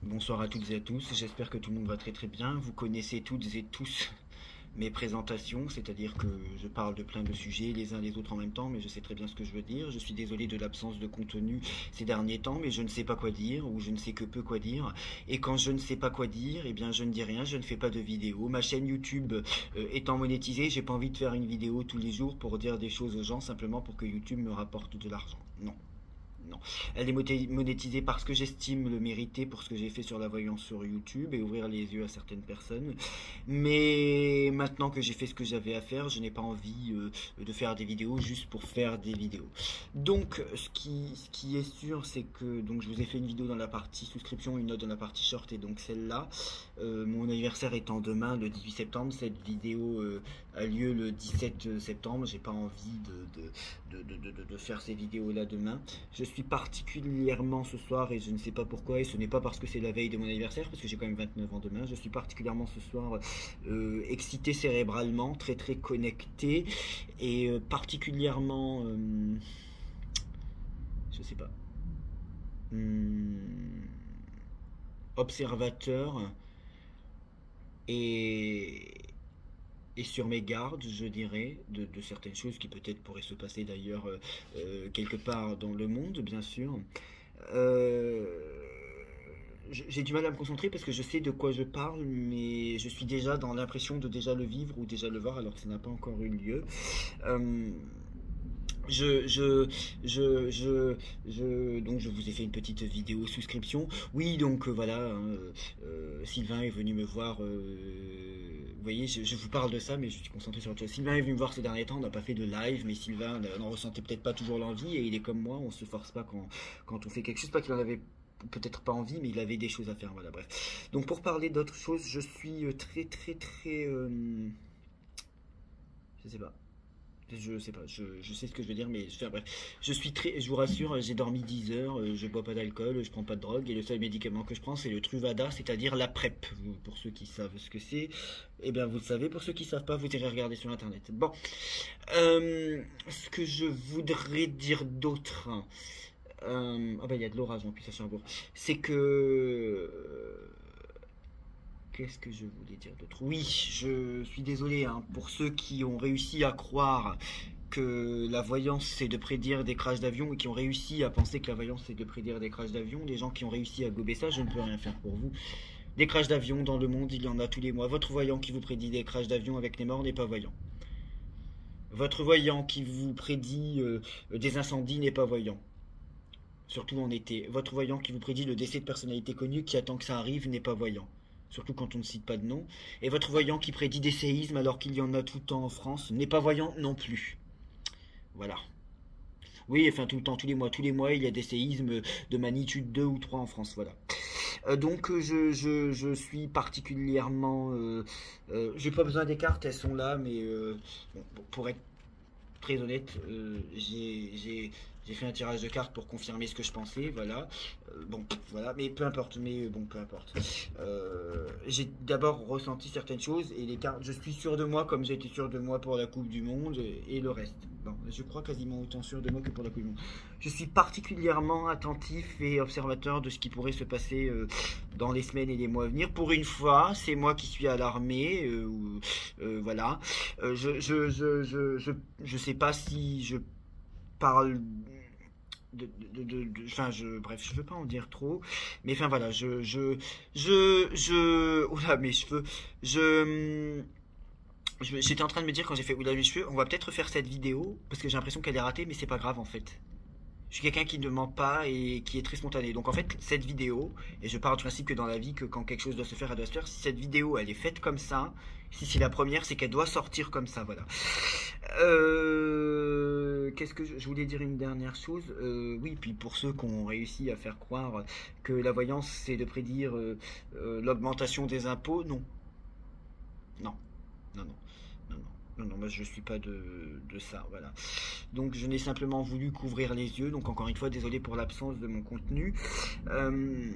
Bonsoir à toutes et à tous, j'espère que tout le monde va très très bien. Vous connaissez toutes et tous mes présentations, c'est-à-dire que je parle de plein de sujets les uns les autres en même temps, mais je sais très bien ce que je veux dire. Je suis désolé de l'absence de contenu ces derniers temps, mais je ne sais pas quoi dire, ou je ne sais que peu quoi dire. Et quand je ne sais pas quoi dire, eh bien je ne dis rien, je ne fais pas de vidéo. Ma chaîne YouTube étant monétisée, j'ai pas envie de faire une vidéo tous les jours pour dire des choses aux gens simplement pour que YouTube me rapporte de l'argent. Non. Non. Elle est monétisée parce que j'estime le mériter pour ce que j'ai fait sur la voyance sur YouTube et ouvrir les yeux à certaines personnes. Mais maintenant que j'ai fait ce que j'avais à faire, je n'ai pas envie de faire des vidéos juste pour faire des vidéos. Donc, ce qui est sûr, c'est que donc, je vous ai fait une vidéo dans la partie souscription, une autre dans la partie short et donc celle-là. Mon anniversaire étant demain, le 18 septembre, cette vidéo a lieu le 17 septembre. J'ai pas envie de faire ces vidéos-là demain. Je suis particulièrement ce soir, et je ne sais pas pourquoi, et ce n'est pas parce que c'est la veille de mon anniversaire, parce que j'ai quand même 29 ans demain, je suis particulièrement ce soir excité cérébralement, très très connecté, et particulièrement, je sais pas, hum, observateur, et, et sur mes gardes, je dirais, de certaines choses qui peut-être pourraient se passer d'ailleurs quelque part dans le monde, bien sûr. Euh, j'ai du mal à me concentrer parce que je sais de quoi je parle, mais je suis déjà dans l'impression de déjà le vivre ou déjà le voir alors que ça n'a pas encore eu lieu. Euh, je, je, donc je vous ai fait une petite vidéo souscription. Oui, donc voilà, hein, Sylvain est venu me voir. Vous voyez, je vous parle de ça, mais je suis concentré sur autre chose. Sylvain est venu me voir ces derniers temps. On n'a pas fait de live, mais Sylvain n'en ressentait peut-être pas toujours l'envie et il est comme moi. On se force pas quand on fait quelque chose, pas qu'il en avait peut-être pas envie, mais il avait des choses à faire. Voilà, bref. Donc pour parler d'autre chose, je suis très très très, je sais pas. Je sais pas, je sais ce que je veux dire, mais enfin, bref. Je suis très, je vous rassure, j'ai dormi 10 heures, je bois pas d'alcool, je prends pas de drogue, et le seul médicament que je prends, c'est le Truvada, c'est-à-dire la PrEP. Pour ceux qui savent ce que c'est, eh bien vous le savez, pour ceux qui savent pas, vous irez regarder sur internet. Bon, ce que je voudrais dire d'autre, ah bah il y a de l'orage en plus à Cherbourg, c'est que qu'est-ce que je voulais dire d'autre? Oui, je suis désolé hein, pour ceux qui ont réussi à croire que la voyance c'est de prédire des crashs d'avion et qui ont réussi à penser que la voyance c'est de prédire des crashs d'avion. Les gens qui ont réussi à gober ça, je ne peux rien faire pour vous. Des crashs d'avion dans le monde, il y en a tous les mois. Votre voyant qui vous prédit des crashs d'avion avec les morts n'est pas voyant. Votre voyant qui vous prédit des incendies n'est pas voyant. Surtout en été. Votre voyant qui vous prédit le décès de personnalités connues qui attend que ça arrive n'est pas voyant. Surtout quand on ne cite pas de nom. Et votre voyant qui prédit des séismes alors qu'il y en a tout le temps en France n'est pas voyant non plus. Voilà. Oui, enfin tout le temps, tous les mois, il y a des séismes de magnitude 2 ou 3 en France, voilà. Donc je suis particulièrement... j'ai pas besoin des cartes, elles sont là, mais bon, pour être très honnête, j'ai fait un tirage de cartes pour confirmer ce que je pensais, voilà. Bon, voilà, mais peu importe, mais bon, peu importe. J'ai d'abord ressenti certaines choses et les cartes, je suis sûr de moi comme j'ai été sûr de moi pour la Coupe du Monde et le reste. Bon, je crois quasiment autant sûr de moi que pour la Coupe du Monde. Je suis particulièrement attentif et observateur de ce qui pourrait se passer dans les semaines et les mois à venir. Pour une fois, c'est moi qui suis alarmé, voilà. Je sais pas si je parle enfin bref, je veux pas en dire trop, mais enfin voilà, oula mes cheveux, je j'étais en train de me dire quand j'ai fait oula mes cheveux, on va peut-être refaire cette vidéo parce que j'ai l'impression qu'elle est ratée, mais c'est pas grave en fait. Je suis quelqu'un qui ne ment pas et qui est très spontané. Donc en fait, cette vidéo, et je pars du principe que dans la vie, que quand quelque chose doit se faire, elle doit se faire. Si cette vidéo, elle est faite comme ça, si c'est la première, c'est qu'elle doit sortir comme ça, voilà. Qu'est-ce que je voulais dire une dernière chose oui, puis pour ceux qui ont réussi à faire croire que la voyance, c'est de prédire l'augmentation des impôts, non. Non, non, non. Non, non. Non, non, moi je suis pas de ça, voilà. Donc je n'ai simplement voulu couvrir les yeux, donc encore une fois, désolé pour l'absence de mon contenu. Euh,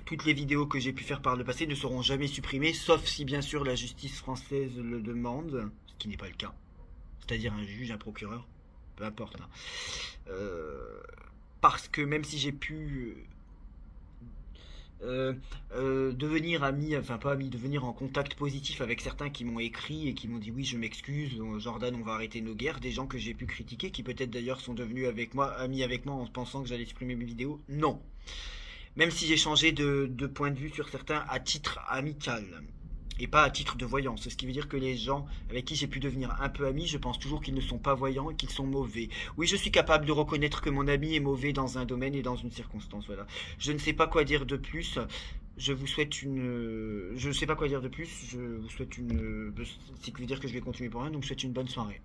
Toutes les vidéos que j'ai pu faire par le passé ne seront jamais supprimées, sauf si bien sûr la justice française le demande, ce qui n'est pas le cas. C'est-à-dire un juge, un procureur, peu importe. Hein. Parce que même si j'ai pu devenir ami, enfin pas ami, devenir en contact positif avec certains qui m'ont écrit et qui m'ont dit oui je m'excuse, Jordan on va arrêter nos guerres, des gens que j'ai pu critiquer, qui peut-être d'ailleurs sont devenus avec moi, amis avec moi en pensant que j'allais supprimer mes vidéos, non. Même si j'ai changé de point de vue sur certains à titre amical et pas à titre de voyance. Ce qui veut dire que les gens avec qui j'ai pu devenir un peu ami, je pense toujours qu'ils ne sont pas voyants et qu'ils sont mauvais. Oui, je suis capable de reconnaître que mon ami est mauvais dans un domaine et dans une circonstance. Voilà. Je ne sais pas quoi dire de plus. Je vous souhaite une. Je ne sais pas quoi dire de plus. Je vous souhaite une. Ce qui veut dire que je vais continuer pour rien. Donc, je vous souhaite une bonne soirée.